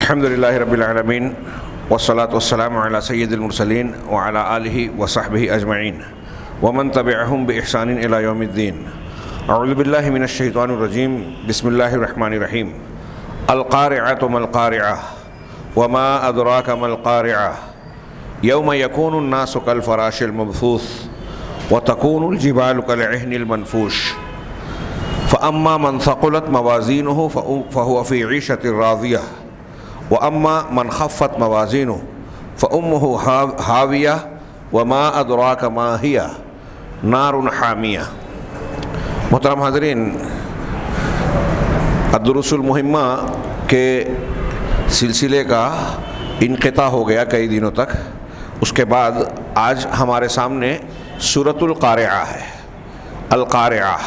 الحمد للہ رب العالمین والصلاة والسلام علی سید المرسلین وعلی آلہ وصحبہ اجمعین ومن تبعہم بإحسان الی یوم الدین. اعوذ باللہ من الشیطان الرجیم. بسم اللہ الرحمن الرحیم. القارعۃ ما القارعۃ وما ادراک ما القارعۃ یوم یکون الناس کالفراش المبثوث وتکون الجبال کالعہن المنفوش فأما من ثقلت موازینہ فهو فی عیشۃ راضیہ وأما من خفت موازینہ فأمہ ہاویہ وما ادراک ما ہی نار حامیہ. محترم حاضرین، الدروس المہمہ کے سلسلے کا انقطاع ہو گیا کئی دنوں تک. اس کے بعد آج ہمارے سامنے سورۃ القارعہ ہے. القارعہ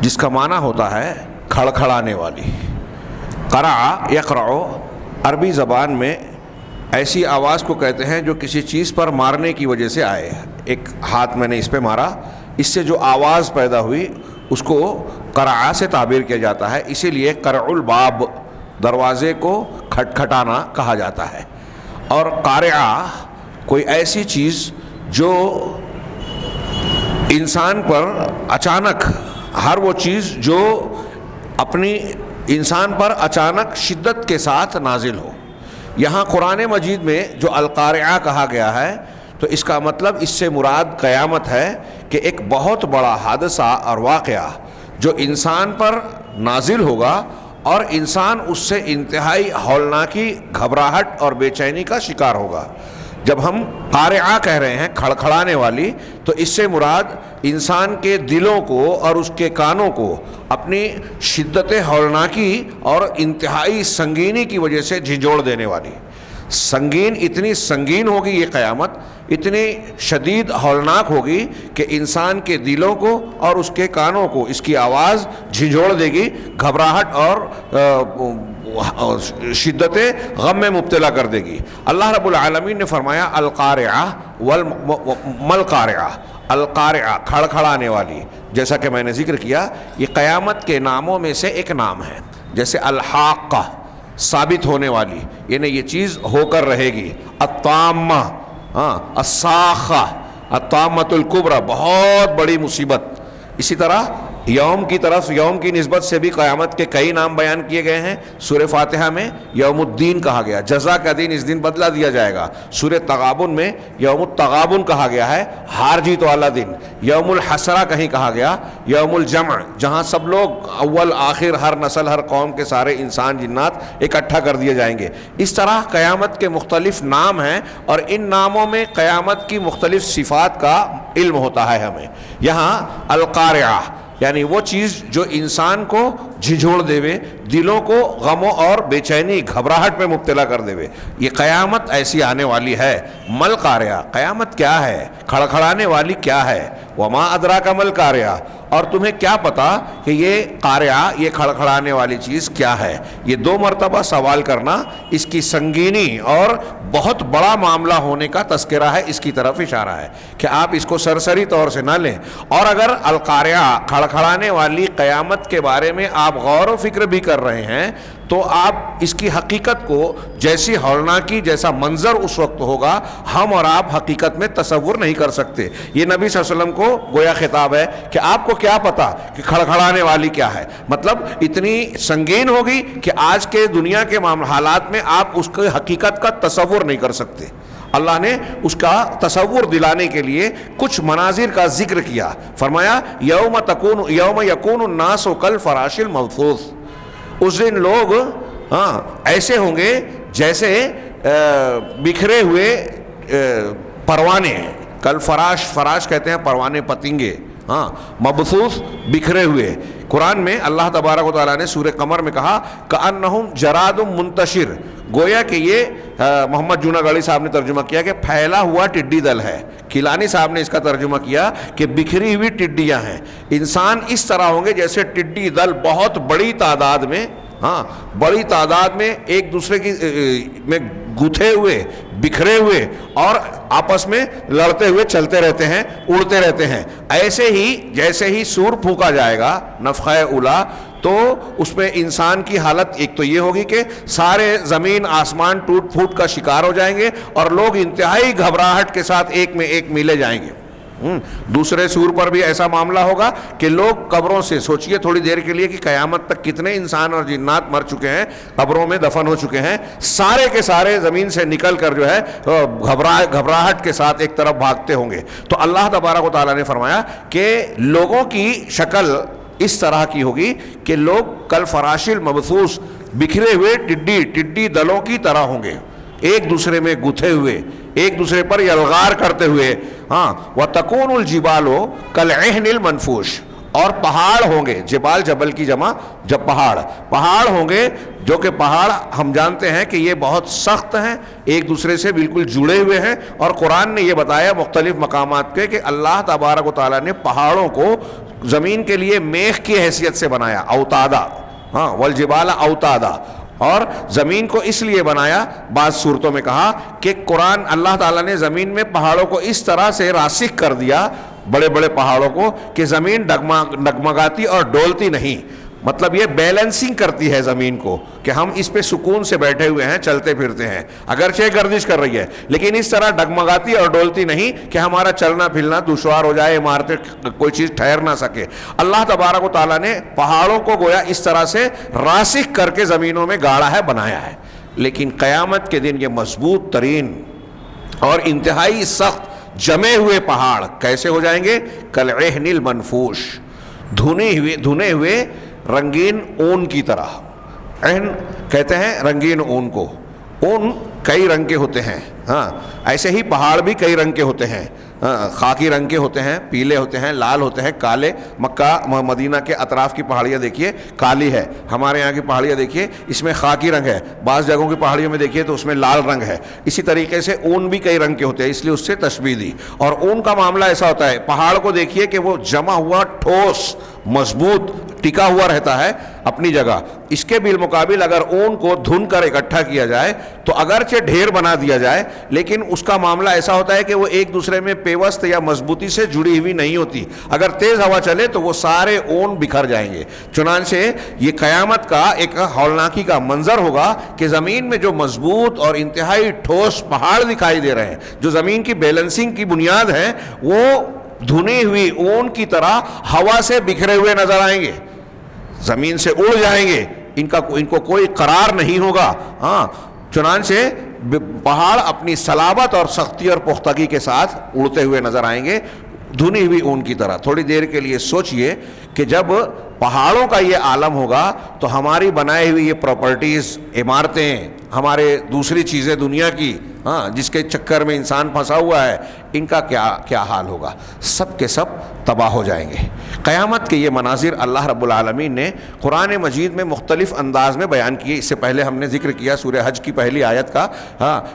جس کا معنی ہوتا ہے کھڑکھڑانے والی. قرع یقرع عربی زبان میں ایسی آواز کو کہتے ہیں جو کسی چیز پر مارنے کی وجہ سے آئے. ایک ہاتھ میں نے اس پہ مارا، اس سے جو آواز پیدا ہوئی اس کو قرع سے تعبیر کیا جاتا ہے. اسی لیے قرع الباب، دروازے کو کھٹکھٹانا کہا جاتا ہے. اور قارعہ کوئی ایسی چیز جو انسان پر اچانک، ہر وہ چیز جو اپنی انسان پر اچانک شدت کے ساتھ نازل ہو. یہاں قرآن مجید میں جو القارعہ کہا گیا ہے تو اس کا مطلب اس سے مراد قیامت ہے کہ ایک بہت بڑا حادثہ اور واقعہ جو انسان پر نازل ہوگا اور انسان اس سے انتہائی ہولناکی گھبراہٹ اور بے چینی کا شکار ہوگا. جب ہم قارعہ کہہ رہے ہیں کھڑکھڑانے والی، تو اس سے مراد انسان کے دلوں کو اور اس کے کانوں کو اپنی شدت ہولناکی اور انتہائی سنگینی کی وجہ سے جھنجھوڑ دینے والی. سنگین، اتنی سنگین ہوگی یہ قیامت، اتنی شدید ہولناک ہوگی کہ انسان کے دلوں کو اور اس کے کانوں کو اس کی آواز جھنجھوڑ دے گی، گھبراہٹ اور شدت غم میں مبتلا کر دے گی. اللہ رب العالمین نے فرمایا القارعہ ملقارعہ. القارعہ کھڑکھڑانے والی، جیسا کہ میں نے ذکر کیا یہ قیامت کے ناموں میں سے ایک نام ہے. جیسے الحاقہ ثابت ہونے والی، یعنی یہ چیز ہو کر رہے گی. الطامہ، الصاخہ، الطامۃ الکبریٰ، بہت بڑی مصیبت. اسی طرح یوم کی طرف، یوم کی نسبت سے بھی قیامت کے کئی نام بیان کیے گئے ہیں. سورہ فاتحہ میں یوم الدین کہا گیا، جزا کا دن، اس دن بدلہ دیا جائے گا. سورہ تغابن میں یوم التغابن کہا گیا ہے، ہار جیت والا دن. یوم الحسرہ کہیں کہا گیا، یوم الجمع، جہاں سب لوگ اول آخر، ہر نسل، ہر قوم کے سارے انسان جنات اکٹھا کر دیے جائیں گے. اس طرح قیامت کے مختلف نام ہیں اور ان ناموں میں قیامت کی مختلف صفات کا علم ہوتا ہے ہمیں. یہاں القارعہ یعنی وہ چیز جو انسان کو جھنجھوڑ دے، دلوں کو غم اور بے چینی، گھبراہٹ میں مبتلا کر دے. یہ قیامت ایسی آنے والی ہے. مل قارعہ، قیامت کیا ہے، کھڑکھڑانے والی کیا ہے. وما ادراک ما القارعہ، اور تمہیں کیا پتا کہ یہ قارعہ، یہ کھڑکھڑانے والی چیز کیا ہے. یہ دو مرتبہ سوال کرنا اس کی سنگینی اور بہت بڑا معاملہ ہونے کا تذکرہ ہے، اس کی طرف اشارہ ہے کہ آپ اس کو سرسری طور سے نہ لیں. اور اگر القارعہ کھڑکھڑانے والی قیامت کے بارے میں آپ غور و فکر بھی کر رہے ہیں تو آپ اس کی حقیقت کو، جیسی ہولناکی، جیسا منظر اس وقت ہوگا، ہم اور آپ حقیقت میں تصور نہیں کر سکتے. یہ نبی صلی اللہ علیہ وسلم کو گویا خطاب ہے کہ آپ کو کیا پتا کہ کھڑکھڑانے والی کیا ہے. مطلب اتنی سنگین ہوگی کہ آج کے دنیا کے حالات میں آپ اس کی حقیقت کا تصور نہیں کر سکتے. اللہ نے اس کا تصور دلانے کے لیے کچھ مناظر کا ذکر کیا. فرمایا یوم یکون الناس کالفراش المبثوث. اس دن لوگ ایسے ہوں گے جیسے بکھرے ہوئے پروانے. کل فراش کہتے ہیں پروانے، پتنگے. مبثوث، بکھرے ہوئے. قرآن میں اللہ تبارک و تعالیٰ نے سورہ قمر میں کہا کأنہم جراد منتشر، گویا کہ یہ محمد جونا گاڑی صاحب نے ترجمہ کیا کہ پھیلا ہوا ٹڈی دل ہے. کیلانی صاحب نے اس کا ترجمہ کیا کہ بکھری ہوئی ٹڈیاں ہیں. انسان اس طرح ہوں گے جیسے ٹڈی دل بہت بڑی تعداد میں، بڑی تعداد میں ایک دوسرے کی میں گتھے ہوئے، بکھرے ہوئے اور آپس میں لڑتے ہوئے چلتے رہتے ہیں، اڑتے رہتے ہیں. ایسے ہی جیسے ہی سور پھونکا جائے گا، نفخہ اولا، تو اس میں انسان کی حالت ایک تو یہ ہوگی کہ سارے زمین آسمان ٹوٹ پھوٹ کا شکار ہو جائیں گے اور لوگ انتہائی گھبراہٹ کے ساتھ ایک میں ایک ملے جائیں گے۔ دوسرے سور پر بھی ایسا معاملہ ہوگا کہ لوگ قبروں سے، سوچئے تھوڑی دیر کے لیے کہ قیامت تک کتنے انسان اور جنات مر چکے ہیں، قبروں میں دفن ہو چکے ہیں، سارے کے سارے زمین سے نکل کر جو ہے گھبراہٹ کے ساتھ ایک طرف بھاگتے ہوں گے۔ تو اللہ تبارک و تعالیٰ نے فرمایا کہ لوگوں کی شکل اس طرح کی ہوگی کہ لوگ کل فراش المبثوث، بکھرے ہوئے ٹڈی دلوں کی طرح ہوں گے، ایک دوسرے میں گتھے ہوئے، ایک دوسرے پر یلغار کرتے ہوئے۔ وَتَكُونُ الْجِبَالُ كَالْعِهْنِ الْمَنْفُوشِ، اور پہاڑ ہوں گے، جبال جبل کی جمع، جب پہاڑ ہوں گے، جو کہ پہاڑ ہم جانتے ہیں کہ یہ بہت سخت ہیں، ایک دوسرے سے بالکل جڑے ہوئے ہیں، اور قرآن نے یہ بتایا مختلف مقامات پہ کہ اللہ تبارک و تعالیٰ نے پہاڑوں کو زمین کے لیے میخ کی حیثیت سے بنایا، اوتادا، والجبال اوتادا، اور زمین کو اس لیے بنایا، بعض صورتوں میں کہا کہ قرآن اللہ تعالیٰ نے زمین میں پہاڑوں کو اس طرح سے راسخ کر دیا، بڑے بڑے پہاڑوں کو، کہ زمین ڈگمگاتی اور ڈولتی نہیں، مطلب یہ بیلنسنگ کرتی ہے زمین کو کہ ہم اس پہ سکون سے بیٹھے ہوئے ہیں، چلتے پھرتے ہیں، اگرچہ گردش کر رہی ہے لیکن اس طرح ڈگمگاتی اور ڈولتی نہیں کہ ہمارا چلنا پھرنا دشوار ہو جائے، عمارتیں کوئی چیز ٹھہر نہ سکے۔ اللہ تبارک و تعالیٰ نے پہاڑوں کو گویا اس طرح سے راسخ کر کے زمینوں میں گاڑا ہے، بنایا ہے، لیکن قیامت کے دن یہ مضبوط ترین اور انتہائی سخت جمے ہوئے پہاڑ کیسے ہو جائیں گے؟ کالعہن المنفوش، دھنے ہوئے رنگین اون کی طرح۔ عہن کہتے ہیں رنگین اون کو، اون کئی رنگ کے ہوتے ہیں، ایسے ہی پہاڑ بھی کئی رنگ کے ہوتے ہیں، خاکی رنگ کے ہوتے ہیں، پیلے ہوتے ہیں، لال ہوتے ہیں، کالے۔ مکہ مدینہ کے اطراف کی پہاڑیاں دیکھیے کالی ہے، ہمارے یہاں کی پہاڑیاں دیکھیے اس میں خاکی رنگ ہے، بعض جگہوں کی پہاڑیوں میں دیکھیے تو اس میں لال رنگ ہے۔ اسی طریقے سے اون بھی کئی رنگ کے ہوتے ہیں، اس لیے اس سے تشبیہ دی۔ اور اون کا معاملہ ایسا ہوتا ہے، پہاڑ کو دیکھیے کہ وہ جمع ہوا، ٹھوس، مضبوط، ٹکا ہوا رہتا ہے اپنی جگہ۔ اس کے بالمقابل اگر اون کو دھن کر اکٹھا کیا جائے تو اگرچہ ڈھیر بنا دیا جائے لیکن اس کا معاملہ ایسا ہوتا ہے کہ وہ ایک دوسرے میں پیوست یا مضبوطی سے جڑی ہوئی نہیں ہوتی، اگر تیز ہوا چلے تو وہ سارے اون بکھر جائیں گے۔ چنانچہ یہ قیامت کا ایک ہولناکی کا منظر ہوگا کہ زمین میں جو مضبوط اور انتہائی ٹھوس پہاڑ دکھائی دے رہے ہیں، جو زمین کی بیلنسنگ کی بنیاد ہے، وہ دھنی ہوئی اون کی طرح ہوا سے بکھرے ہوئے نظر آئیں گے، زمین سے اڑ جائیں گے، ان کو کوئی قرار نہیں ہوگا۔ چنانچہ پہاڑ اپنی صلابت اور سختی اور پختگی کے ساتھ اڑتے ہوئے نظر آئیں گے، دھنی ہوئی اون کی طرح۔ تھوڑی دیر کے لیے سوچئے کہ جب پہاڑوں کا یہ عالم ہوگا تو ہماری بنائی ہوئی یہ پراپرٹیز، عمارتیں، ہمارے دوسری چیزیں دنیا کی، جس کے چکر میں انسان پھنسا ہوا ہے، ان کا کیا حال ہوگا؟ سب کے سب تباہ ہو جائیں گے۔ قیامت کے یہ مناظر اللہ رب العالمین نے قرآن مجید میں مختلف انداز میں بیان کیے۔ اس سے پہلے ہم نے ذکر کیا سورہ حج کی پہلی آیت کا،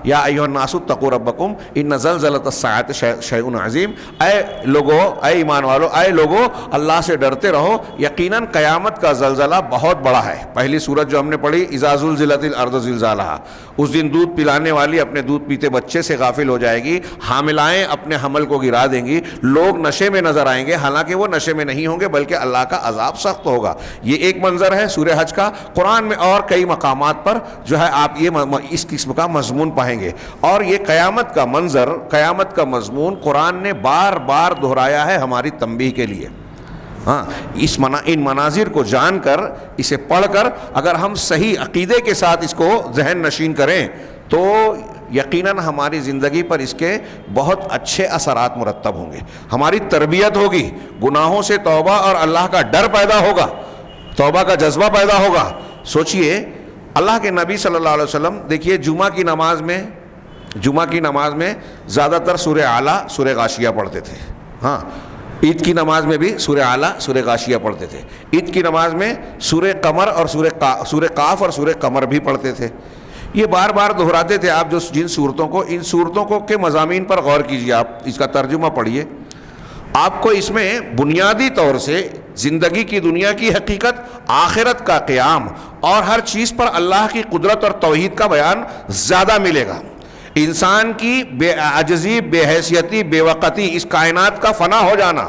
یا ایھا الناس اتقوا ربکم ان زلزلۃ الساعۃ شیء عظیم، اے لوگو، اے ایمان والو، اے لوگو، اللہ سے ڈرتے رہو، یقیناً قیامت کا زلزلہ بہت بڑا ہے۔ پہلی سورت جو ہم نے پڑھی، اذا زلزلت الارض زلزالھا، اس دن دودھ پلانے والی اپنے دودھ پیتے بچے سے غافل ہو جائے گی، حاملائیں اپنے حمل کو گرا دیں گی، لوگ نشے میں نظر آئیں گے، حالانکہ وہ نشے میں نہیں ہوں گے بلکہ اللہ کا عذاب سخت ہوگا۔ یہ ایک منظر ہے سورہ حج کا۔ قرآن میں اور کئی مقامات پر جو ہے آپ یہ اس قسم کا مضمون پائیں گے، اور یہ قیامت کا منظر، قیامت کا مضمون قرآن نے بار بار دہرایا ہے ہماری تنبیہ کے لیے۔ ان مناظر کو جان کر، اسے پڑھ کر اگر ہم صحیح عقیدے کے ساتھ اس کو ذہن نشین کریں تو یقیناً ہماری زندگی پر اس کے بہت اچھے اثرات مرتب ہوں گے، ہماری تربیت ہوگی، گناہوں سے توبہ اور اللہ کا ڈر پیدا ہوگا، توبہ کا جذبہ پیدا ہوگا۔ سوچئے اللہ کے نبی صلی اللہ علیہ وسلم، دیکھیے جمعہ کی نماز میں زیادہ تر سورہ اعلیٰ، سورہ غاشیہ پڑھتے تھے۔ عید کی نماز میں بھی سورہ اعلیٰ، سورہ غاشیہ پڑھتے تھے۔ عید کی نماز میں سورہ قمر اور سورہ قاف اور سورہ قمر بھی پڑھتے تھے۔ یہ بار بار دہراتے تھے۔ آپ جن صورتوں کو، ان صورتوں کو کے مضامین پر غور کیجیے، آپ اس کا ترجمہ پڑھیے، آپ کو اس میں بنیادی طور سے زندگی کی، دنیا کی حقیقت، آخرت کا قیام اور ہر چیز پر اللہ کی قدرت اور توحید کا بیان زیادہ ملے گا۔ انسان کی بے عجزی، بے حیثیتی، بے وقتی، اس کائنات کا فنا ہو جانا،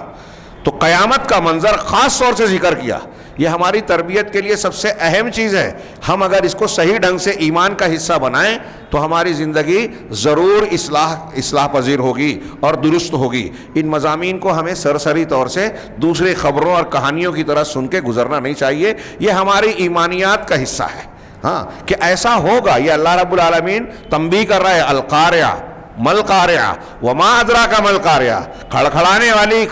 تو قیامت کا منظر خاص طور سے ذکر کیا یہ ہماری تربیت کے لیے سب سے اہم چیز ہے. ہم اگر اس کو صحیح ڈھنگ سے ایمان کا حصہ بنائیں تو ہماری زندگی ضرور اصلاح پذیر ہوگی اور درست ہوگی. ان مضامین کو ہمیں سرسری طور سے دوسرے خبروں اور کہانیوں کی طرح سن کے گزرنا نہیں چاہیے. یہ ہماری ایمانیات کا حصہ ہے ہاں کہ ایسا ہوگا. یہ اللہ رب العالمین تنبیہ کر رہا ہے. القارعہ مل قارعہ وما ادراک مل قارعہ. کھڑکھڑانے والی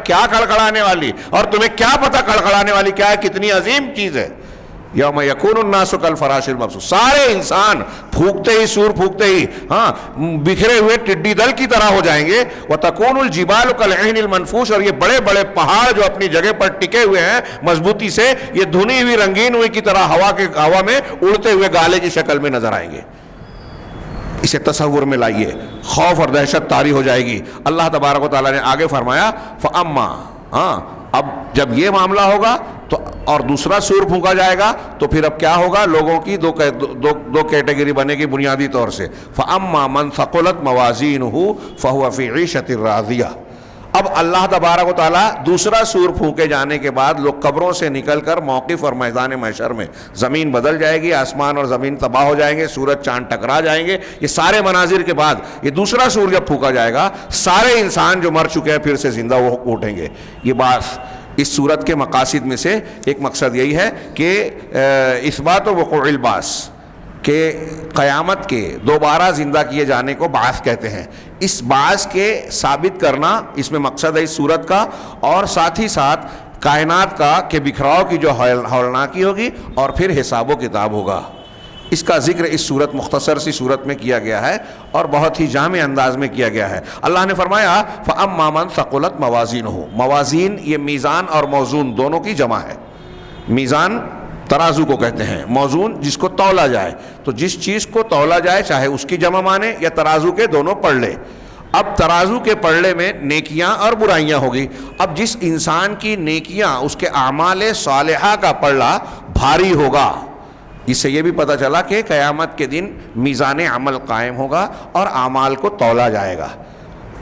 کیا کھڑکھڑانے والی، اور تمہیں کیا پتہ کھڑکھڑانے والی کیا ہے، کتنی عظیم چیز ہے. یوم یکون الناس کالفراش المبثوث. سارے انسان پھونکتے ہی سور پھونکتے ہی ہاں بکھرے ہوئے ٹڈی دل کی طرح ہو جائیں گے. وتکون الجبال کالعہن المنفوش. اور یہ بڑے بڑے پہاڑ جو اپنی جگہ پر ٹکے ہوئے ہیں مضبوطی سے، یہ دھنی ہوئی رنگین ہوئی کی طرح ہوا میں اڑتے ہوئے گالے کی شکل میں نظر آئیں گے. اسے تصور میں لائیے، خوف اور دہشت طاری ہو جائے گی. اللہ تبارک و تعالیٰ نے آگے فرمایا فَأَمَّا ہاں اب جب یہ معاملہ ہوگا تو اور دوسرا سور پھونکا جائے گا تو پھر اب کیا ہوگا؟ لوگوں کی دو کیٹیگری بنے گی بنیادی طور سے. فَأَمَّا مَنْ ثَقُلَتْ مَوَازِينُهُ فَهُوَ فِي عِيشَةٍ رَاضِيَةٍ. اب اللہ تبارک و تعالیٰ دوسرا سور پھونکے جانے کے بعد لوگ قبروں سے نکل کر موقف اور میدان محشر میں زمین بدل جائے گی، آسمان اور زمین تباہ ہو جائیں گے، سورج چاند ٹکرا جائیں گے. یہ سارے مناظر کے بعد یہ دوسرا سور جب پھونکا جائے گا، سارے انسان جو مر چکے ہیں پھر سے زندہ وہ اٹھیں گے. یہ بات اس صورت کے مقاصد میں سے ایک مقصد یہی ہے کہ اثبات وقوع البعث، کہ قیامت کے دوبارہ زندہ کیے جانے کو بعث کہتے ہیں. اس بعث کے ثابت کرنا اس میں مقصد ہے اس صورت کا، اور ساتھ ہی ساتھ کائنات کا کہ بکھراؤ کی جو ہولناکی ہوگی اور پھر حساب و کتاب ہوگا. اس کا ذکر اس صورت مختصر سی صورت میں کیا گیا ہے اور بہت ہی جامع انداز میں کیا گیا ہے. اللہ نے فرمایا فَأَمَّا مَنْ ثَقُلَتْ مَوَازِينُهُ. موازین یہ میزان اور موزون دونوں کی جمع ہے. میزان ترازو کو کہتے ہیں، موزون جس کو تولا جائے. تو جس چیز کو تولا جائے چاہے اس کی جمع مانے یا ترازو کے دونوں پلڑے. اب ترازو کے پلڑے میں نیکیاں اور برائیاں ہوگی. اب جس انسان کی نیکیاں، اس کے اعمال صالحہ کا پلڑا بھاری ہوگا، اس سے یہ بھی پتہ چلا کہ قیامت کے دن میزان عمل قائم ہوگا اور اعمال کو تولا جائے گا.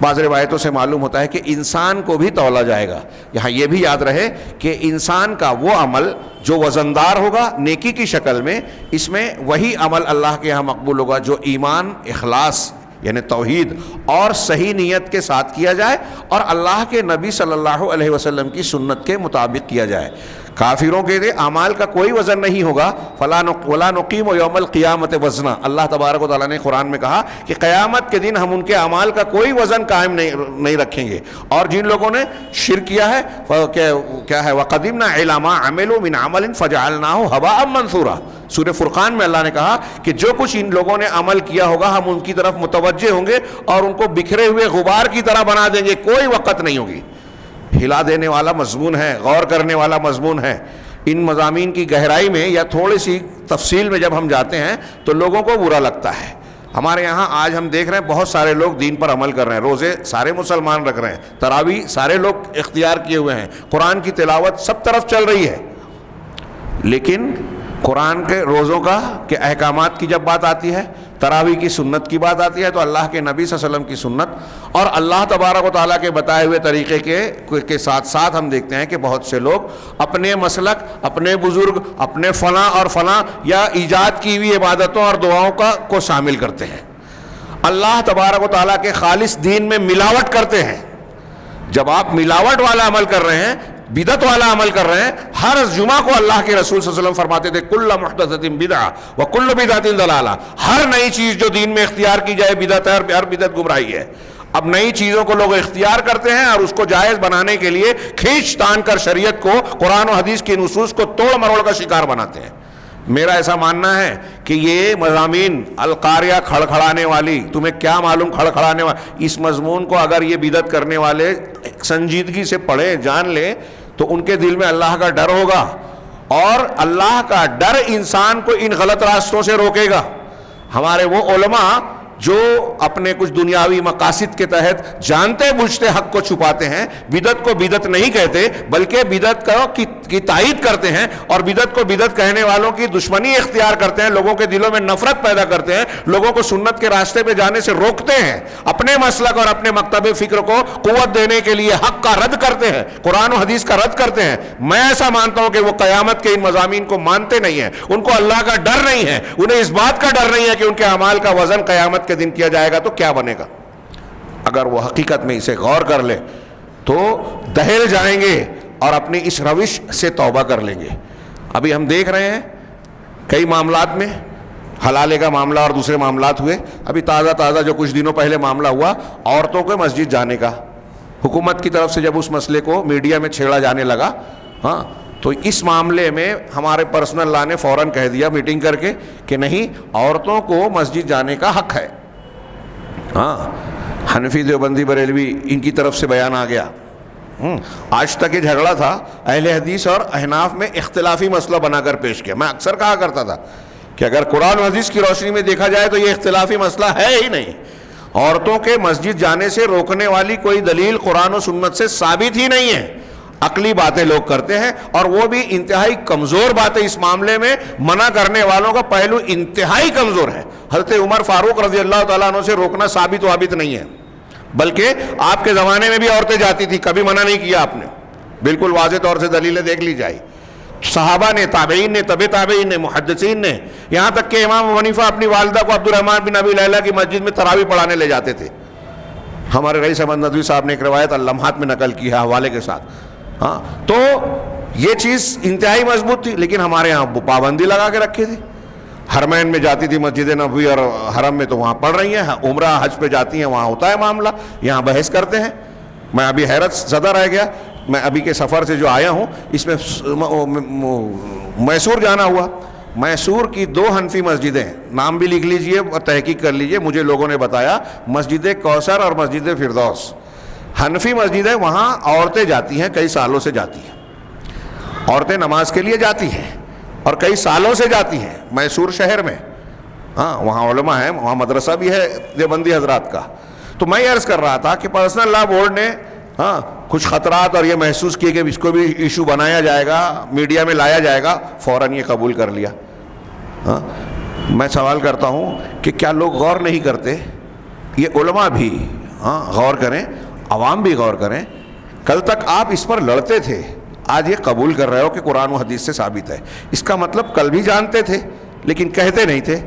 بعض روایتوں سے معلوم ہوتا ہے کہ انسان کو بھی تولا جائے گا. یہاں یہ بھی یاد رہے کہ انسان کا وہ عمل جو وزندار ہوگا نیکی کی شکل میں، اس میں وہی عمل اللہ کے یہاں مقبول ہوگا جو ایمان، اخلاص یعنی توحید اور صحیح نیت کے ساتھ کیا جائے اور اللہ کے نبی صلی اللہ علیہ وسلم کی سنت کے مطابق کیا جائے. کافروں کے لیے اعمال کا کوئی وزن نہیں ہوگا. وَلَا نُقِيمُ يَوْمَ الْقِيَامَةِ وَزْنًا. اللہ تبارک و تعالیٰ نے قرآن میں کہا کہ قیامت کے دن ہم ان کے اعمال کا کوئی وزن قائم نہیں رکھیں گے. اور جن لوگوں نے شرک کیا ہے کیا ہے وَقَدِمْنَا إِلَىٰ مَا عَمِلُوا مِنْ عَمَلٍ فَجَعَلْنَاهُ هَبَاءً مَنْثُورًا. سورہ فرقان میں اللہ نے کہا کہ جو کچھ ان لوگوں نے عمل کیا ہوگا ہم ان کی طرف متوجہ ہوں گے اور ان کو بکھرے ہوئے غبار کی طرح بنا دیں گے. کوئی وقت نہیں ہوگی. ہلا دینے والا مضمون ہے، غور کرنے والا مضمون ہے. ان مضامین کی گہرائی میں یا تھوڑی سی تفصیل میں جب ہم جاتے ہیں تو لوگوں کو برا لگتا ہے. ہمارے یہاں آج ہم دیکھ رہے ہیں بہت سارے لوگ دین پر عمل کر رہے ہیں، روزے سارے مسلمان رکھ رہے ہیں، تراویح سارے لوگ اختیار کیے ہوئے ہیں، قرآن کی تلاوت سب طرف چل رہی ہے. لیکن قرآن کے روزوں کا کہ احکامات کی جب بات آتی ہے، تراویح کی سنت کی بات آتی ہے، تو اللہ کے نبی صلی اللہ علیہ وسلم کی سنت اور اللہ تبارک و تعالیٰ کے بتائے ہوئے طریقے کے ساتھ ساتھ ہم دیکھتے ہیں کہ بہت سے لوگ اپنے مسلک، اپنے بزرگ، اپنے فلاں اور فلاں یا ایجاد کی ہوئی عبادتوں اور دعاؤں کو شامل کرتے ہیں. اللہ تبارک و تعالیٰ کے خالص دین میں ملاوٹ کرتے ہیں. جب آپ ملاوٹ والا عمل کر رہے ہیں، بدعت والا عمل کر رہے ہیں، ہر جمعہ کو اللہ کے رسول صلی اللہ علیہ وسلم فرماتے تھے کل محدثۃ بدعہ وکل بدعۃ ضلالہ. ہر نئی چیز جو دین میں اختیار کی جائے بدعت ہے اور ہر بدعت گمراہی ہے. اب نئی چیزوں کو لوگ اختیار کرتے ہیں اور اس کو جائز بنانے کے لیے کھینچ تان کر شریعت کو، قرآن و حدیث کی نصوص کو توڑ مروڑ کا شکار بناتے ہیں. میرا ایسا ماننا ہے کہ یہ مضامین القاریہ کھڑکھڑانے والی، تمہیں کیا معلوم کھڑکھڑانے والی، اس مضمون کو اگر یہ بدعت کرنے والے سنجیدگی سے پڑھیں، جان لیں، تو ان کے دل میں اللہ کا ڈر ہوگا اور اللہ کا ڈر انسان کو ان غلط راستوں سے روکے گا. ہمارے وہ علماء جو اپنے کچھ دنیاوی مقاصد کے تحت جانتے بوجھتے حق کو چھپاتے ہیں، بدعت کو بدعت نہیں کہتے بلکہ بدعت کی تائید کرتے ہیں، اور بدعت کو بدعت کہنے والوں کی دشمنی اختیار کرتے ہیں، لوگوں کے دلوں میں نفرت پیدا کرتے ہیں، لوگوں کو سنت کے راستے پہ جانے سے روکتے ہیں، اپنے مسلک اور اپنے مکتب فکر کو قوت دینے کے لیے حق کا رد کرتے ہیں، قرآن و حدیث کا رد کرتے ہیں۔ میں ایسا مانتا ہوں کہ وہ قیامت کے ان مضامین کو مانتے نہیں ہیں، ان کو اللہ کا ڈر نہیں ہے، انہیں اس بات کا ڈر نہیں ہے کہ ان کے اعمال کا وزن قیامت کے دن کیا جائے گا تو کیا بنے گا۔ اگر وہ حقیقت میں اسے غور کر لے تو دہل جائیں گے اور اپنی اس روش سے توبہ کر لیں گے۔ ابھی ہم دیکھ رہے ہیں کئی معاملات میں حلالے کا معاملہ اور دوسرے معاملات ہوئے، ابھی تازہ جو کچھ دنوں پہلے معاملہ ہوا عورتوں کو مسجد جانے کا، حکومت کی طرف سے جب اس مسئلے کو میڈیا میں چھیڑا جانے لگا، ہاں، تو اس معاملے میں ہمارے پرسنل لا نے فوراً کہہ دیا میٹنگ کر کے کہ نہیں، عورتوں کو مسجد جانے کا حق ہے۔ ہاں، حنفی دیوبندی بریلوی ان کی طرف سے بیان آ گیا۔ آج تک یہ جھگڑا تھا اہل حدیث اور احناف میں اختلافی مسئلہ بنا کر پیش کیا۔ میں اکثر کہا کرتا تھا کہ اگر قرآن و حدیث کی روشنی میں دیکھا جائے تو یہ اختلافی مسئلہ ہے ہی نہیں۔ عورتوں کے مسجد جانے سے روکنے والی کوئی دلیل قرآن و سنت سے ثابت ہی نہیں ہے، عقلی باتیں لوگ کرتے ہیں، اور وہ بھی انتہائی کمزور باتیں۔ اس معاملے میں منع کرنے والوں کا پہلو انتہائی کمزور ہے۔ حضرت عمر فاروق رضی اللہ تعالیٰ عنہ سے روکنا ثابت و ثابت نہیں ہے، بلکہ آپ کے زمانے میں بھی عورتیں جاتی تھی، کبھی منع نہیں کیا آپ نے، بالکل واضح طور سے دلیلیں دیکھ لی جائے۔ صحابہ نے، تابعین نے، طب تابعین نے، محدثین نے، یہاں تک کہ امام ابو حنیفہ اپنی والدہ کو عبد الرحمن بن ابی لیلہ کی مسجد میں تراویح پڑھانے لے جاتے تھے۔ ہمارے رئیس احمد ندوی صاحب نے ایک روایت اللمحات میں نقل کی ہے حوالے کے ساتھ۔ ہاں، تو یہ چیز انتہائی مضبوط تھی، لیکن ہمارے یہاں پابندی لگا کے رکھی تھی۔ حرمین میں جاتی تھی مسجد نبوی اور حرم میں، تو وہاں پڑھ رہی ہیں، عمرہ حج پہ جاتی ہیں وہاں ہوتا ہے معاملہ، یہاں بحث کرتے ہیں۔ میں ابھی حیرت زدہ رہ گیا، میں ابھی کے سفر سے جو آیا ہوں اس میں میسور جانا ہوا۔ میسور کی 2 حنفی مسجدیں، نام بھی لکھ لیجئے اور تحقیق کر لیجئے، مجھے لوگوں نے بتایا، مسجد کوثر اور مسجد فردوس، حنفی مسجدیں، وہاں عورتیں جاتی ہیں، کئی سالوں سے جاتی ہیں، عورتیں نماز کے لیے جاتی ہیں اور کئی سالوں سے جاتی ہیں میسور شہر میں۔ ہاں، وہاں علماء ہیں، وہاں مدرسہ بھی ہے دیوبندی حضرات کا۔ تو میں یہ عرض کر رہا تھا کہ پرسنل لا بورڈ نے کچھ خطرات اور یہ محسوس کیے کہ اس کو بھی ایشو بنایا جائے گا، میڈیا میں لایا جائے گا، فوراً یہ قبول کر لیا۔ ہاں، میں سوال کرتا ہوں کہ کیا لوگ غور نہیں کرتے؟ یہ علماء بھی غور کریں، عوام بھی غور کریں۔ کل تک آپ اس پر لڑتے تھے، آج یہ قبول کر رہے ہو کہ قرآن و حدیث سے ثابت ہے۔ اس کا مطلب کل بھی جانتے تھے لیکن کہتے نہیں تھے۔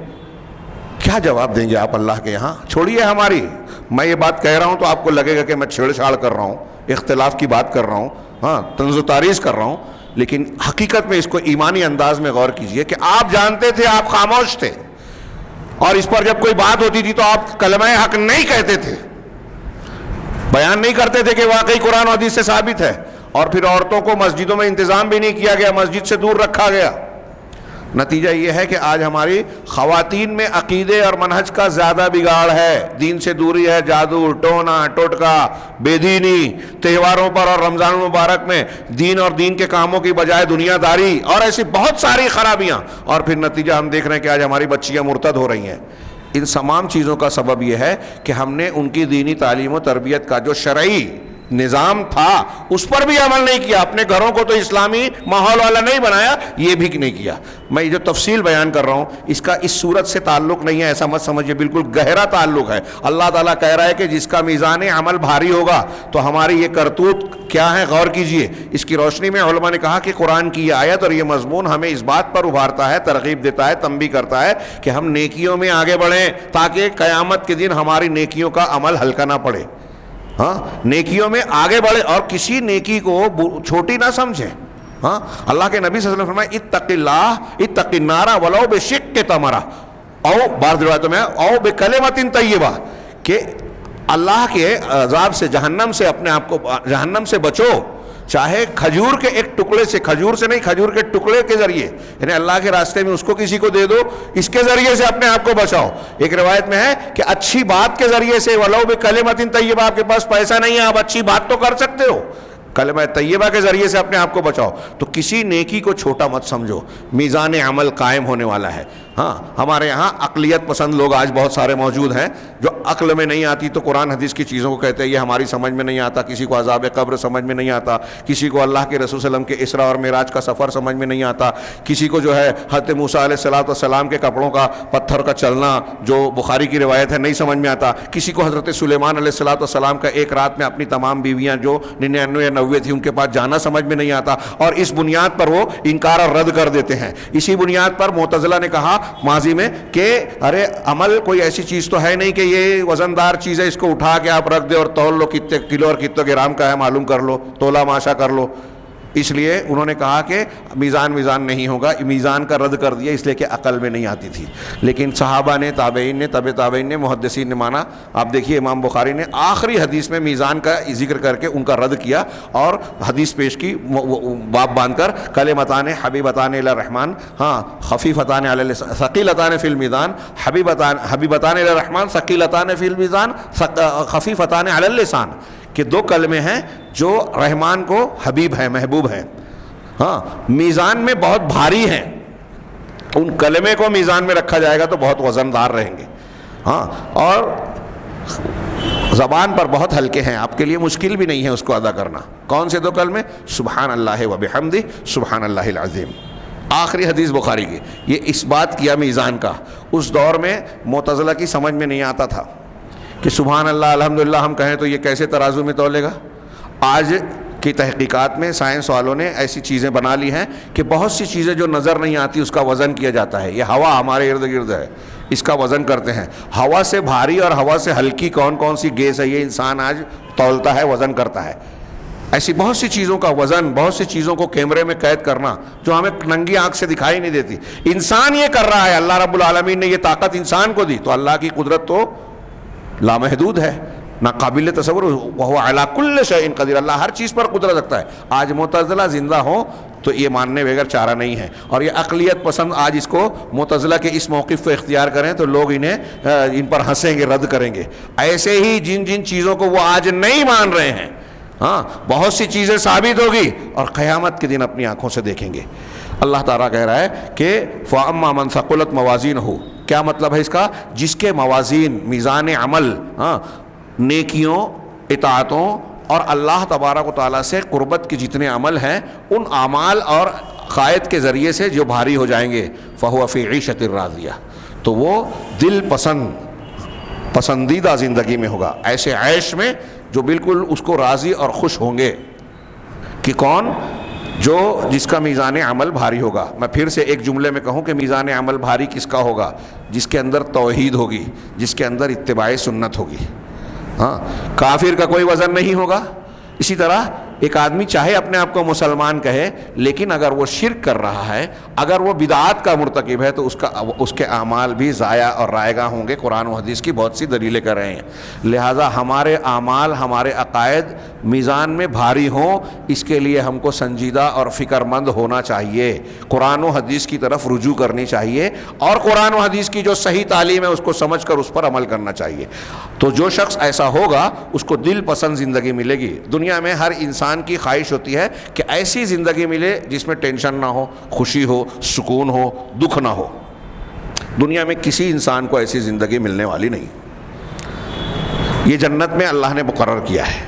کیا جواب دیں گے آپ اللہ کے یہاں؟ چھوڑیے ہماری، میں یہ بات کہہ رہا ہوں تو آپ کو لگے گا کہ میں چھیڑ چھاڑ کر رہا ہوں، اختلاف کی بات کر رہا ہوں، طنز و تاریخ کر رہا ہوں، لیکن حقیقت میں اس کو ایمانی انداز میں غور کیجئے کہ آپ جانتے تھے، آپ خاموش تھے، اور اس پر جب کوئی بات ہوتی تھی تو آپ کلمہ حق نہیں کہتے تھے، بیان نہیں کرتے تھے کہ واقعی قرآن و حدیث سے ثابت ہے، اور پھر عورتوں کو مسجدوں میں انتظام بھی نہیں کیا گیا، مسجد سے دور رکھا گیا۔ نتیجہ یہ ہے کہ آج ہماری خواتین میں عقیدے اور منہج کا زیادہ بگاڑ ہے، دین سے دوری ہے، جادو، ٹونا ٹوٹکا، بے دینی، تہواروں پر اور رمضان المبارک میں دین اور دین کے کاموں کی بجائے دنیا داری، اور ایسی بہت ساری خرابیاں، اور پھر نتیجہ ہم دیکھ رہے ہیں کہ آج ہماری بچیاں مرتد ہو رہی ہیں۔ ان تمام چیزوں کا سبب یہ ہے کہ ہم نے ان کی دینی تعلیم و تربیت کا جو شرعی نظام تھا اس پر بھی عمل نہیں کیا، اپنے گھروں کو تو اسلامی ماحول والا نہیں بنایا، یہ بھی نہیں کیا۔ میں یہ جو تفصیل بیان کر رہا ہوں اس کا اس صورت سے تعلق نہیں ہے، ایسا مت سمجھیے، بالکل گہرا تعلق ہے۔ اللہ تعالیٰ کہہ رہا ہے کہ جس کا میزان عمل بھاری ہوگا تو ہماری یہ کرتوت کیا ہے غور کیجئے۔ اس کی روشنی میں علماء نے کہا کہ قرآن کی یہ آیت اور یہ مضمون ہمیں اس بات پر ابھارتا ہے، ترغیب دیتا ہے، تنبیہ کرتا ہے کہ ہم نیکیوں میں آگے بڑھیں تاکہ قیامت کے دن ہماری نیکیوں کا عمل ہلکا نہ پڑے۔ ہاں، نیکیوں میں آگے بڑھے اور کسی نیکی کو چھوٹی نہ سمجھیں۔ ہاں، اللہ کے نبی صلی اللہ علیہ وسلم فرمایا اتق اللہ اتق النار ولو بشق تمرہ، او بعض روایتوں میں او بکلمۃ طیبہ، کہ اللہ کے عذاب سے، جہنم سے اپنے آپ کو، جہنم سے بچو، چاہے کھجور کے ایک ٹکڑے سے، کھجور سے نہیں، کھجور کے ٹکڑے کے ذریعے، یعنی اللہ کے راستے میں اس کو کسی کو دے دو، اس کے ذریعے سے اپنے آپ کو بچاؤ۔ ایک روایت میں ہے کہ اچھی بات کے ذریعے سے، ولو بکلمۃ طیبہ، آپ کے پاس پیسہ نہیں ہے، آپ اچھی بات تو کر سکتے ہو، کلمہ طیبہ کے ذریعے سے اپنے آپ کو بچاؤ. تو کسی نیکی کو چھوٹا مت سمجھو, میزان عمل قائم ہونے والا ہے. ہاں ہمارے یہاں عقلیت پسند لوگ آج بہت سارے موجود ہیں جو عقل میں نہیں آتی تو قرآن حدیث کی چیزوں کو کہتے ہیں یہ ہماری سمجھ میں نہیں آتا. کسی کو عذاب قبر سمجھ میں نہیں آتا, کسی کو اللہ کے رسول صلی اللہ علیہ وسلم کے اسراء اور معراج کا سفر سمجھ میں نہیں آتا, کسی کو جو ہے حضرت موسیٰ علیہ السلام کے کپڑوں کا پتھر کا چلنا جو بخاری کی روایت ہے نہیں سمجھ میں آتا, کسی کو حضرت سلیمان علیہ السلام کا ایک رات میں اپنی تمام بیویاں جو 99 یا 90 تھی ان کے پاس جانا سمجھ میں نہیں آتا, اور اس بنیاد پر وہ انکار اور رد کر دیتے ہیں. اسی بنیاد پر معتزلہ نے کہا ماضی میں کہ ارے عمل کوئی ایسی چیز تو ہے نہیں کہ یہ وزندار چیز ہے, اس کو اٹھا کے آپ رکھ دے اور تول لو کتنے کلو اور کتنے گرام کا ہے معلوم کر لو, تولا ماشا کر لو. اس لیے انہوں نے کہا کہ میزان نہیں ہوگا, میزان کا رد کر دیا اس لیے کہ عقل میں نہیں آتی تھی. لیکن صحابہ نے, تابعین نے, تابعین نے, محدثین نے مانا. آپ دیکھیے امام بخاری نے آخری حدیث میں میزان کا ذکر کر کے ان کا رد کیا اور حدیث پیش کی باب باندھ کر, کلمتان حبیبتان الی الرحمن, ہاں خفیفتان علی اللسان ثقیلتان فی المیزان, حبیبتان الی الرحمن ثقیلتان فی المیزان خفیفتان علی اللسان, کہ دو کلمے ہیں جو رحمان کو حبیب ہیں, محبوب ہیں, ہاں میزان میں بہت بھاری ہیں. ان کلمے کو میزان میں رکھا جائے گا تو بہت وزندار رہیں گے, ہاں, اور زبان پر بہت ہلکے ہیں, آپ کے لیے مشکل بھی نہیں ہے اس کو ادا کرنا. کون سے دو کلمے؟ سبحان اللہ و بحمدہ, سبحان اللہ العظیم. آخری حدیث بخاری کی یہ اس بات کیا میزان کا. اس دور میں معتزلہ کی سمجھ میں نہیں آتا تھا کہ سبحان اللہ الحمدللہ ہم کہیں تو یہ کیسے ترازو میں تولے گا. آج کی تحقیقات میں سائنس والوں نے ایسی چیزیں بنا لی ہیں کہ بہت سی چیزیں جو نظر نہیں آتی اس کا وزن کیا جاتا ہے. یہ ہوا ہمارے ارد گرد ہے, اس کا وزن کرتے ہیں. ہوا سے بھاری اور ہوا سے ہلکی کون کون سی گیس ہے یہ انسان آج تولتا ہے, وزن کرتا ہے. ایسی بہت سی چیزوں کا وزن, بہت سی چیزوں کو کیمرے میں قید کرنا جو ہمیں ننگی آنکھ سے دکھائی نہیں دیتی, انسان یہ کر رہا ہے. اللہ رب العالمین نے یہ طاقت انسان کو دی, تو اللہ کی قدرت تو لامحدود ہے, ناقابل تصور. وہ علی کل شیء قدیر, اللہ ہر چیز پر قدرت رکھتا ہے. آج معتزلہ زندہ ہوں تو یہ ماننے بغیر چارہ نہیں ہے. اور یہ عقلیت پسند آج اس کو معتزلہ کے اس موقف کو اختیار کریں تو لوگ ان پر ہنسیں گے, رد کریں گے. ایسے ہی جن چیزوں کو وہ آج نہیں مان رہے ہیں, ہاں بہت سی چیزیں ثابت ہوگی اور قیامت کے دن اپنی آنکھوں سے دیکھیں گے. اللہ تعالیٰ کہہ رہا ہے کہ فَأَمَّا مَنْ ثَقُلَتْ مَوَازِينُهُ, کیا مطلب ہے اس کا؟ جس کے موازین, میزان عمل, ہاں نیکیوں, اطاعتوں اور اللہ تبارک و تعالیٰ سے قربت کے جتنے عمل ہیں ان اعمال اور قائد کے ذریعے سے جو بھاری ہو جائیں گے, فَهُوَ فِي عِيشَةٍ رَاضِيَةٍ, تو وہ دل پسندیدہ زندگی میں ہوگا, ایسے عیش میں جو بالکل اس کو راضی اور خوش ہوں گے. کہ کون؟ جو جس کا میزان عمل بھاری ہوگا. میں پھر سے ایک جملے میں کہوں کہ میزان عمل بھاری کس کا ہوگا؟ جس کے اندر توحید ہوگی, جس کے اندر اتباع سنت ہوگی. ہاں, کافر کا کوئی وزن نہیں ہوگا. اسی طرح ایک آدمی چاہے اپنے آپ کو مسلمان کہے لیکن اگر وہ شرک کر رہا ہے, اگر وہ بدعات کا مرتکب ہے تو اس کے اعمال بھی ضائع اور رائگاں ہوں گے. قرآن و حدیث کی بہت سی دلیلیں کر رہے ہیں. لہٰذا ہمارے اعمال, ہمارے عقائد میزان میں بھاری ہوں, اس کے لیے ہم کو سنجیدہ اور فکر مند ہونا چاہیے. قرآن و حدیث کی طرف رجوع کرنی چاہیے اور قرآن و حدیث کی جو صحیح تعلیم ہے اس کو سمجھ کر اس پر عمل کرنا چاہیے. تو جو شخص ایسا ہوگا اس کو دل پسند زندگی ملے گی. دنیا میں ہر انسان کی خواہش ہوتی ہے کہ ایسی زندگی ملے جس میں ٹینشن نہ ہو, خوشی ہو, سکون ہو, دکھ نہ ہو. دنیا میں کسی انسان کو ایسی زندگی ملنے والی نہیں. یہ جنت میں اللہ نے مقرر کیا ہے.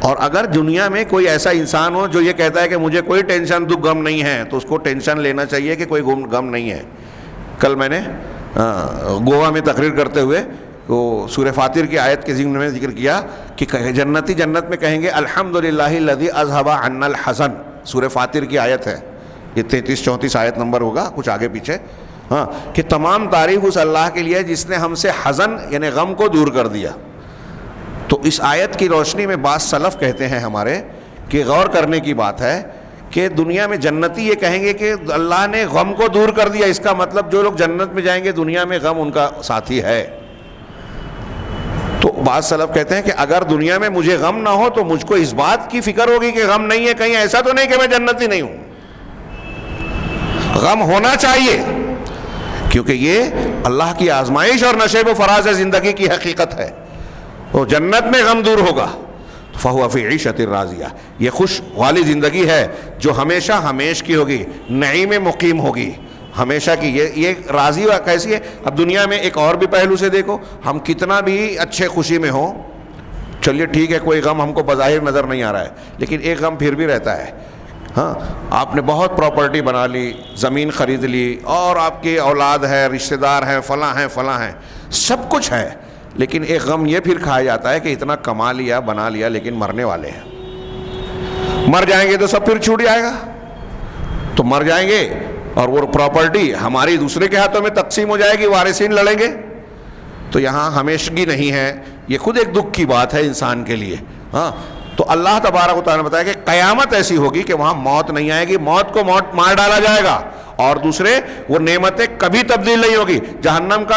اور اگر دنیا میں کوئی ایسا انسان ہو جو یہ کہتا ہے کہ مجھے کوئی ٹینشن دکھ غم نہیں ہے, تو اس کو ٹینشن لینا چاہیے کہ کوئی غم نہیں ہے. کل میں نے گوا میں تقریر کرتے ہوئے وہ سورہ فاطر کی آیت کے ضمن میں ذکر کیا کہ جنتی جنت میں کہیں گے الحمدللہ الذی اذھب عنا الحزن. سورہ فاطر کی آیت ہے, یہ 33-34 آیت نمبر ہوگا, کچھ آگے پیچھے, ہاں, کہ تمام تعریف اس اللہ کے لیے جس نے ہم سے حزن یعنی غم کو دور کر دیا. تو اس آیت کی روشنی میں بعض سلف کہتے ہیں ہمارے کہ غور کرنے کی بات ہے کہ دنیا میں جنتی یہ کہیں گے کہ اللہ نے غم کو دور کر دیا, اس کا مطلب جو لوگ جنت میں جائیں گے دنیا میں غم ان کا ساتھی ہے. تو بعض سلف کہتے ہیں کہ اگر دنیا میں مجھے غم نہ ہو تو مجھ کو اس بات کی فکر ہوگی کہ غم نہیں ہے, کہیں ایسا تو نہیں کہ میں جنتی نہیں ہوں. غم ہونا چاہیے کیونکہ یہ اللہ کی آزمائش اور نشیب و فراز زندگی کی حقیقت ہے. تو جنت میں غم دور ہوگا. فہو فی عیشۃ راضیہ، یہ خوش والی زندگی ہے جو ہمیشہ ہمیش کی ہوگی، نعیم مقیم ہوگی ہمیشہ کی۔ یہ راضی کیسی ہے؟ اب دنیا میں ایک اور بھی پہلو سے دیکھو، ہم کتنا بھی اچھے خوشی میں ہوں، چلیے ٹھیک ہے کوئی غم ہم کو بظاہر نظر نہیں آ رہا ہے، لیکن ایک غم پھر بھی رہتا ہے۔ ہاں، آپ نے بہت پراپرٹی بنا لی، زمین خرید لی، اور آپ کی اولاد ہے، رشتہ دار ہیں، فلاں ہیں، سب کچھ ہے، لیکن ایک غم یہ پھر کھایا جاتا ہے کہ اتنا کما لیا بنا لیا لیکن مرنے والے ہیں، مر جائیں گے تو سب پھر چھوٹ جائے گا، تو مر جائیں گے اور وہ پراپرٹی ہماری دوسرے کے ہاتھوں میں تقسیم ہو جائے گی، وارثین لڑیں گے، تو یہاں ہمیشگی نہیں ہے۔ یہ خود ایک دکھ کی بات ہے انسان کے لیے۔ ہاں، تو اللہ تبارک و تعالیٰ نے بتایا کہ قیامت ایسی ہوگی کہ وہاں موت نہیں آئے گی، موت کو مار ڈالا جائے گا، اور دوسرے وہ نعمتیں کبھی تبدیل نہیں ہوگی۔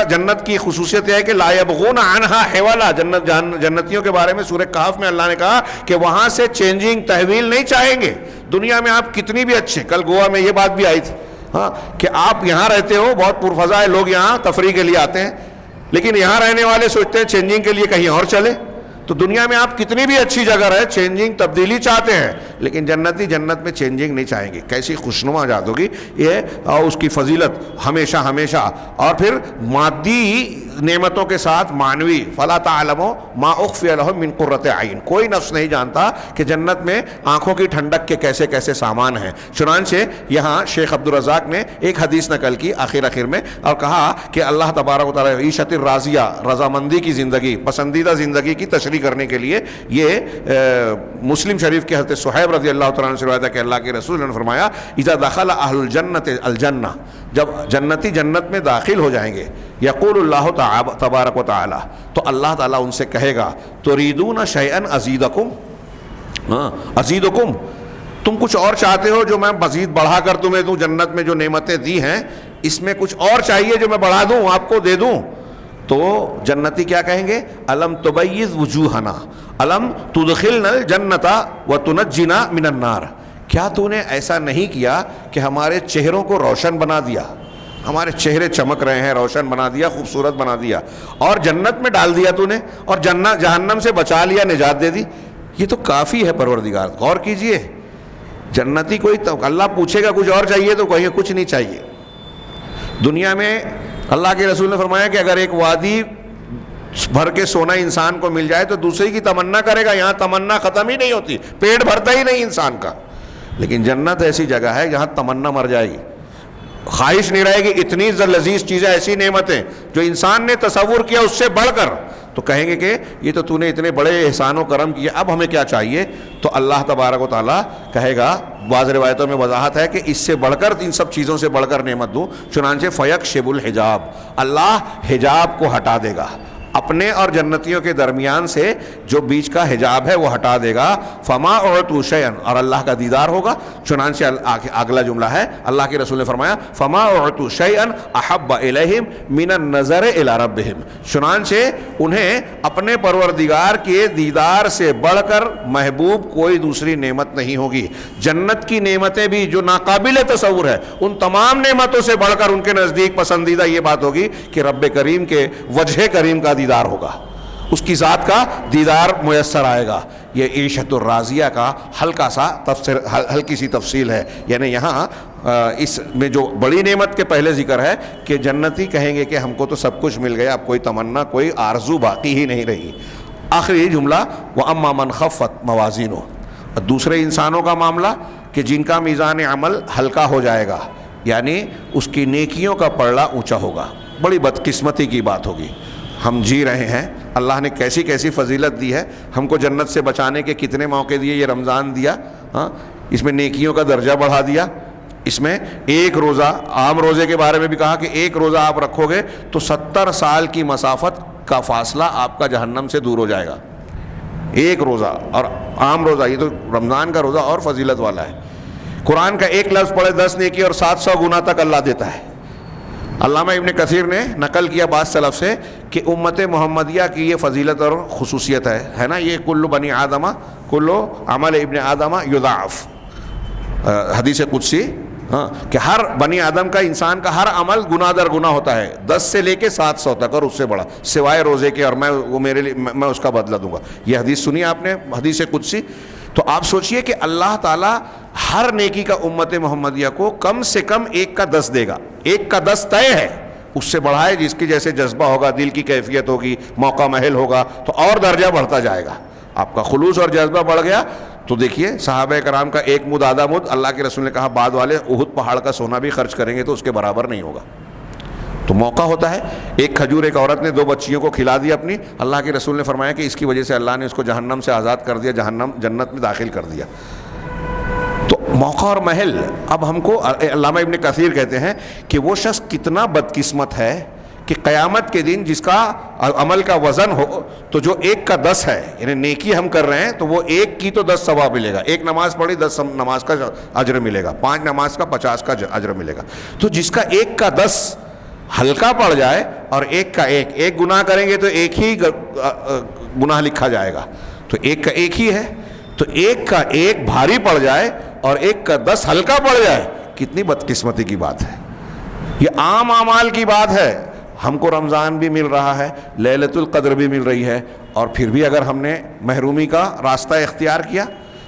جنت کی خصوصیت یہ ہے کہ لا یبغون عنہا حولا، جنتیوں کے بارے میں سورہ کہف میں اللہ نے کہا کہ وہاں سے چینجنگ تحویل نہیں چاہیں گے۔ دنیا میں آپ کتنی بھی اچھے، کل گوا میں یہ بات بھی آئی تھی، ہاں، کہ آپ یہاں رہتے ہو، بہت پرفضا لوگ یہاں تفریح کے لیے آتے ہیں، لیکن یہاں رہنے والے سوچتے ہیں چینجنگ کے لیے کہیں اور چلے۔ تو دنیا میں آپ کتنی بھی اچھی جگہ رہے، چینجنگ تبدیلی چاہتے ہیں، لیکن جنتی جنت میں چینجنگ نہیں چاہیں گے۔ کیسی خوشنما ذات ہوگی یہ، اور اس کی فضیلت ہمیشہ، اور پھر مادی نعمتوں کے ساتھ معنوی، فلا تعلم ما اخفی لهم من قرۃ عین، کوئی نفس نہیں جانتا کہ جنت میں آنکھوں کی ٹھنڈک کے کیسے کیسے سامان ہیں۔ چنانچہ یہاں شیخ عبدالرزاق نے ایک حدیث نقل کی آخر میں، اور کہا کہ اللہ تبارک و تعالیٰ عیشۃ راضیہ، رضامندی کی زندگی، پسندیدہ زندگی کی تشریح کرنے کے لیے یہ مسلم شریف کے حضرت صہیب رضی اللہ تعالیٰ عنہ سے روایت ہے کہ اللہ کے رسول نے فرمایا اذا دخل اہل الجنۃ الجنہ، جب جنتی جنت میں داخل ہو جائیں گے، یقول اللہ تبارک و تعالی، تو اللہ تعالیٰ ان سے کہے گا تريدون شیئا ازیدکم، ازیدکم، تم کچھ اور چاہتے ہو جو میں مزید بڑھا کر تمہیں دوں؟ جنت میں جو نعمتیں دی ہیں اس میں کچھ اور چاہیے جو میں بڑھا دوں، آپ کو دے دوں؟ تو جنتی کیا کہیں گے؟ الم تبیض وجوہنا الم تدخلنا الجنۃ وتنجنا من النار، کیا تو نے ایسا نہیں کیا کہ ہمارے چہروں کو روشن بنا دیا، ہمارے چہرے چمک رہے ہیں، روشن بنا دیا، خوبصورت بنا دیا، اور جنت میں ڈال دیا تو نے، اور جہنم سے بچا لیا، نجات دے دی؟ یہ تو کافی ہے پروردگار، غور کیجئے۔ جنتی کوئی اللہ پوچھے گا کچھ اور چاہیے تو کہیں کچھ نہیں چاہیے۔ دنیا میں اللہ کے رسول نے فرمایا کہ اگر ایک وادی بھر کے سونا انسان کو مل جائے تو دوسرے کی تمنا کرے گا، یہاں تمنا ختم ہی نہیں ہوتی، پیٹ بھرتا ہی نہیں انسان کا۔ لیکن جنت ایسی جگہ ہے جہاں تمنا مر جائے گی، خواہش نہیں رہے گی، اتنی لذیذ چیزیں، ایسی نعمتیں جو انسان نے تصور کیا اس سے بڑھ کر، تو کہیں گے کہ یہ تو نے اتنے بڑے احسان و کرم کیے، اب ہمیں کیا چاہیے؟ تو اللہ تبارک و تعالیٰ کہے گا، بعض روایتوں میں وضاحت ہے کہ اس سے بڑھ کر، ان سب چیزوں سے بڑھ کر نعمت دوں۔ چنانچہ فیکشف الحجاب، اللہ حجاب کو ہٹا دے گا، اپنے اور جنتیوں کے درمیان سے جو بیچ کا حجاب ہے وہ ہٹا دے گا۔ فما اعطوا شیئا، اور اللہ کا دیدار ہوگا۔ چنانچہ اگلا جملہ ہے، اللہ کے رسول نے فرمایا فما اعطوا شیئا احب الیہم من النظر الی ربہم، چنانچہ انہیں اپنے پروردگار کے دیدار سے بڑھ کر محبوب کوئی دوسری نعمت نہیں ہوگی۔ جنت کی نعمتیں بھی جو ناقابل تصور ہے، ان تمام نعمتوں سے بڑھ کر ان کے نزدیک پسندیدہ یہ بات ہوگی کہ رب کریم کے وجہ کریم کا دیدار ہوگا، اس کی ذات کا دیدار میسر آئے گا۔ یہ عیشت الراضیہ کا ہلکی سی تفصیل ہے، یعنی یہاں اس میں جو بڑی نعمت کے پہلے ذکر ہے کہ جنتی کہیں گے کہ ہم کو تو سب کچھ مل گیا، اب کوئی تمنا، کوئی آرزو باقی ہی نہیں رہی۔ آخری جملہ وَأَمَّا مَنْ خَفَّتْ مَوَازِينُهُ، دوسرے انسانوں کا معاملہ کہ جن کا میزان عمل ہلکا ہو جائے گا، یعنی اس کی نیکیوں کا پلڑا اونچا ہوگا۔ بڑی بدقسمتی کی بات ہوگی، ہم جی رہے ہیں، اللہ نے کیسی کیسی فضیلت دی ہے، ہم کو جنت سے بچانے کے کتنے موقع دیے، یہ رمضان دیا، ہاں، اس میں نیکیوں کا درجہ بڑھا دیا، اس میں ایک روزہ، عام روزے کے بارے میں بھی کہا کہ ایک روزہ آپ رکھو گے تو 70 سال کی مسافت کا فاصلہ آپ کا جہنم سے دور ہو جائے گا، ایک روزہ۔ اور عام روزہ، یہ تو رمضان کا روزہ اور فضیلت والا ہے۔ قرآن کا ایک لفظ پڑھے 10 نیکی اور 700 گنا تک اللہ دیتا ہے۔ علامہ ابن کثیر نے نقل کیا بعض سلف سے کہ امت محمدیہ کی یہ فضیلت اور خصوصیت ہے نا، یہ کل بنی آدمہ کل عمل ابن آدمہ یضاعف، حدیث قدسی ہاں کہ ہر بنی آدم کا، انسان کا ہر عمل گناہ در گناہ ہوتا ہے، 10 سے لے کے 700 تک اور اس سے بڑا، سوائے روزے کے، اور وہ میرے لیے میں اس کا بدلہ دوں گا. یہ حدیث سنی آپ نے، حدیث قدسی. تو آپ سوچئے کہ اللہ تعالیٰ ہر نیکی کا امت محمدیہ کو کم سے کم 1 کا 10 دے گا. 1 کا 10 طے ہے، اس سے بڑھائے جس کی جیسے جذبہ ہوگا، دل کی کیفیت ہوگی، موقع محل ہوگا تو اور درجہ بڑھتا جائے گا. آپ کا خلوص اور جذبہ بڑھ گیا تو دیکھیے صحابہ کرام کا 1 مد آدھا مد، اللہ کے رسول نے کہا بعد والے احد پہاڑ کا سونا بھی خرچ کریں گے تو اس کے برابر نہیں ہوگا. تو موقع ہوتا ہے. 1 کھجور ایک عورت نے 2 بچیوں کو کھلا دی اپنی، اللہ کے رسول نے فرمایا کہ اس کی وجہ سے اللہ نے اس کو جہنم سے آزاد کر دیا، جنت میں داخل کر دیا. تو موقع اور محل. اب ہم کو علامہ ابن کثیر کہتے ہیں کہ وہ شخص کتنا بدقسمت ہے کہ قیامت کے دن جس کا عمل کا وزن ہو تو جو 1 کا 10 ہے، یعنی نیکی ہم کر رہے ہیں تو وہ 1 کی تو 10 ثواب ملے گا. 1 نماز پڑھی 10 نماز کا اجر ملے گا، 5 نماز کا 50 کا اجر ملے گا. تو جس کا 1 کا 10 ہلکا پڑ جائے اور 1 کا 1 گناہ کریں گے تو 1 ہی گناہ لکھا جائے گا. تو 1 کا 1 ہی ہے، تو 1 کا 1 بھاری پڑ جائے اور 1 کا 10 ہلکا پڑ جائے، کتنی بدقسمتی کی بات ہے. یہ عام اعمال کی بات ہے. ہم کو رمضان بھی مل رہا ہے، لیلۃ القدر بھی مل رہی ہے، اور پھر بھی اگر ہم نے محرومی کا راستہ اختیار کیا،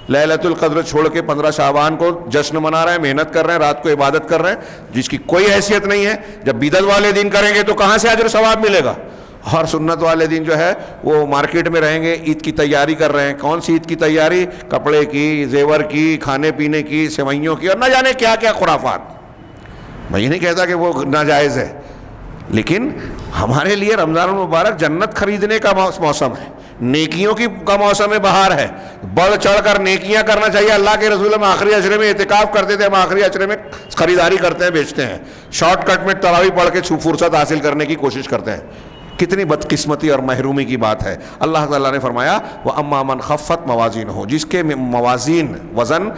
لیلۃ القدر چھوڑ کے 15 شعبان کو جشن منا رہے ہیں، محنت کر رہے ہیں، رات کو عبادت کر رہے ہیں، جس کی کوئی حیثیت نہیں ہے. جب بدعت والے دن کریں گے تو کہاں سے اجر ثواب ملے گا؟ اور سنت والے دن جو ہے وہ مارکیٹ میں رہیں گے، عید کی تیاری کر رہے ہیں. کون سی عید کی تیاری؟ کپڑے کی، زیور کی، کھانے پینے کی، سوئیوں کی، اور نہ جانے کیا کیا خرافات. میں یہ نہیں کہتا کہ وہ ناجائز ہے، لیکن ہمارے لیے رمضان المبارک جنت خریدنے کا موسم ہے، نیکیوں کا موسم بہار ہے. بڑھ چڑھ کر نیکیاں کرنا چاہیے. اللہ کے رسول ہم آخری عشرے میں اعتکاف کرتے تھے، ہم آخری عشرے میں خریداری کرتے ہیں، بیچتے ہیں. شارٹ کٹ میں تراویح پڑھ کے فرصت حاصل کرنے کی کوشش کرتے ہیں. کتنی بدقسمتی اور محرومی کی بات ہے. اللہ تعالیٰ نے فرمایا وَأَمَّا مَنْ خَفَّتْ مَوَازِينُهُ، جس کے موازین وزن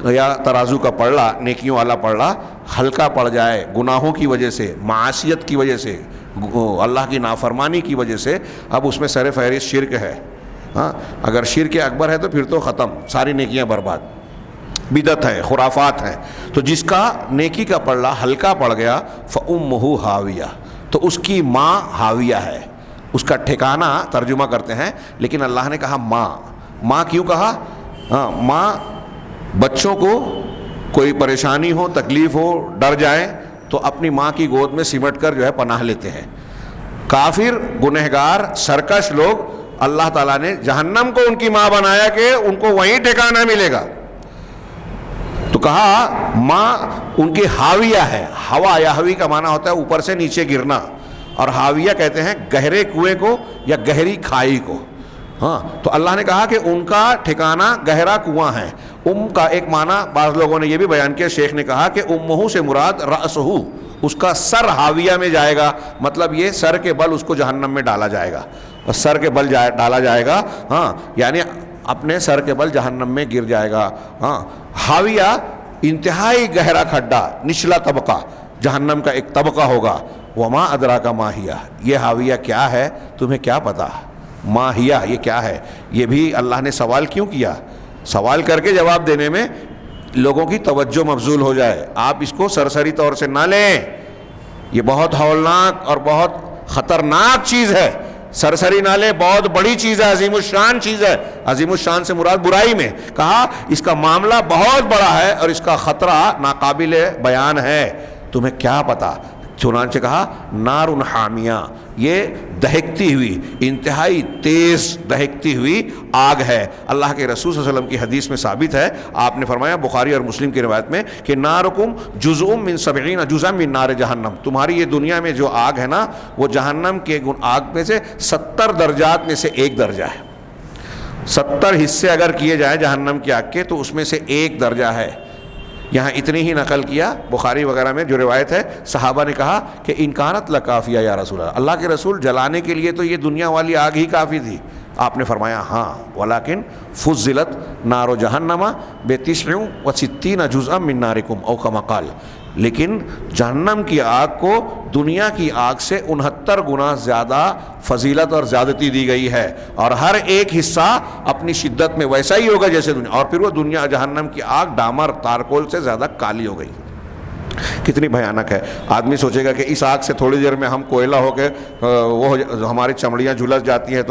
یا ترازو کا پلڑا، نیکیوں والا پلڑا ہلکا پڑ جائے گناہوں کی وجہ سے، معاشیت کی وجہ سے، اللہ کی نافرمانی کی وجہ سے، اب اس میں سر فہرست شرک ہے. اگر شرک اکبر ہے تو پھر تو ختم، ساری نیکیاں برباد. بدعت ہے، خرافات ہیں. تو جس کا نیکی کا پلڑا ہلکا پڑ گیا فَأُمُّهُ ہاویہ، تو اس کی ماں ہاویہ ہے. اس کا ٹھکانہ ترجمہ کرتے ہیں، لیکن اللہ نے کہا ماں کیوں کہا؟ ماں بچوں کو کوئی پریشانی ہو، تکلیف ہو، ڈر جائیں تو اپنی ماں کی گود میں سمٹ کر جو ہے پناہ لیتے ہیں. کافر، گنہگار، سرکش لوگ اللہ تعالیٰ نے جہنم کو ان کی ماں بنایا کہ ان کو وہیں ٹھکانہ ملے گا. تو کہا ماں ان کی ہاویہ ہے. ہوا یا ہوی کا معنی ہوتا ہے اوپر سے نیچے گرنا، اور ہاویہ کہتے ہیں گہرے کنویں کو یا گہری کھائی کو. تو اللہ نے کہا کہ ان کا ٹھکانہ گہرا کنواں ہے. کا ایک معنی بعض لوگوں نے یہ بھی بیان کیا، شیخ نے کہا کہ امہ سے مراد رأسہ، اس کا سر ہاویہ میں جائے گا. مطلب یہ سر کے بل اس کو جہنم میں ڈالا جائے گا، اور سر کے بل ڈالا جائے گا، یعنی اپنے سر کے بل جہنم میں گر جائے گا. ہاویہ انتہائی گہرا کھڈا، نچلا طبقہ، جہنم کا ایک طبقہ ہوگا. وما ادراک ما ہیہ، یہ ہاویہ کیا ہے تمہیں کیا پتا؟ ما ہیہ یہ کیا ہے؟ یہ بھی اللہ نے سوال کیوں کیا؟ سوال کر کے جواب دینے میں لوگوں کی توجہ مبذول ہو جائے. آپ اس کو سرسری طور سے نہ لیں، یہ بہت ہولناک اور بہت خطرناک چیز ہے. سرسری نہ لیں، بہت بڑی چیز ہے، عظیم الشان چیز ہے. عظیم الشان سے مراد برائی میں کہا اس کا معاملہ بہت بڑا ہے اور اس کا خطرہ ناقابل بیان ہے، تمہیں کیا پتا؟ چنانچہ کہا نار حامیہ، یہ دہکتی ہوئی، انتہائی تیز دہکتی ہوئی آگ ہے. اللہ کے رسول صلی اللہ علیہ وسلم کی حدیث میں ثابت ہے، آپ نے فرمایا بخاری اور مسلم کی روایت میں کہ نارکم جزء من 70 جزءا من نار جہنم، تمہاری یہ دنیا میں جو آگ ہے نا وہ جہنم کے آگ میں سے 70 درجات میں سے ایک درجہ ہے. 70 حصے اگر کیے جائیں جہنم کی آگ کے تو اس میں سے ایک درجہ ہے. یہاں اتنی ہی نقل کیا بخاری وغیرہ میں جو روایت ہے، صحابہ نے کہا کہ انکانت لکافیہ یا رسول اللہ، اللہ کے رسول جلانے کے لیے تو یہ دنیا والی آگ ہی کافی تھی. آپ نے فرمایا ہاں ولیکن فضلت نار جہنم ب69 جزءا من نارکم او کما قال، لیکن جہنم کی آگ کو دنیا کی آگ سے 69 گنا زیادہ فضیلت اور زیادتی دی گئی ہے، اور ہر ایک حصہ اپنی شدت میں ویسا ہی ہوگا جیسے دنیا، اور پھر وہ دنیا جہنم کی آگ ڈامر تارکول سے زیادہ کالی ہو گئی۔ کتنی بھیانک ہے۔ آدمی سوچے گا کہ اس آگ سے تھوڑی دیر میں ہم کوئلہ ہو کے وہ ہماری چمڑیاں جھلس جاتی ہیں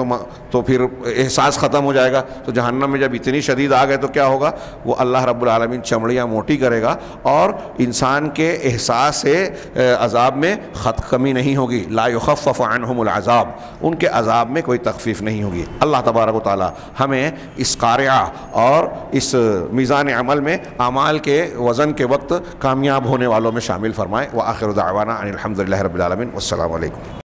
تو پھر احساس ختم ہو جائے گا، تو جہنم میں جب اتنی شدید آگ ہے تو کیا ہوگا؟ وہ اللہ رب العالمین چمڑیاں موٹی کرے گا اور انسان کے احساس سے عذاب میں کمی نہیں ہوگی۔ لا یخفف عنہم العذاب، ان کے عذاب میں کوئی تخفیف نہیں ہوگی۔ اللہ تبارک و تعالی ہمیں اس قارعہ اور اس میزان عمل میں اعمال کے وزن کے وقت کامیاب ہونے والوں میں شامل فرمائے۔ وآخر دعوانا ان الحمد للہ رب العالمین، والسلام علیکم۔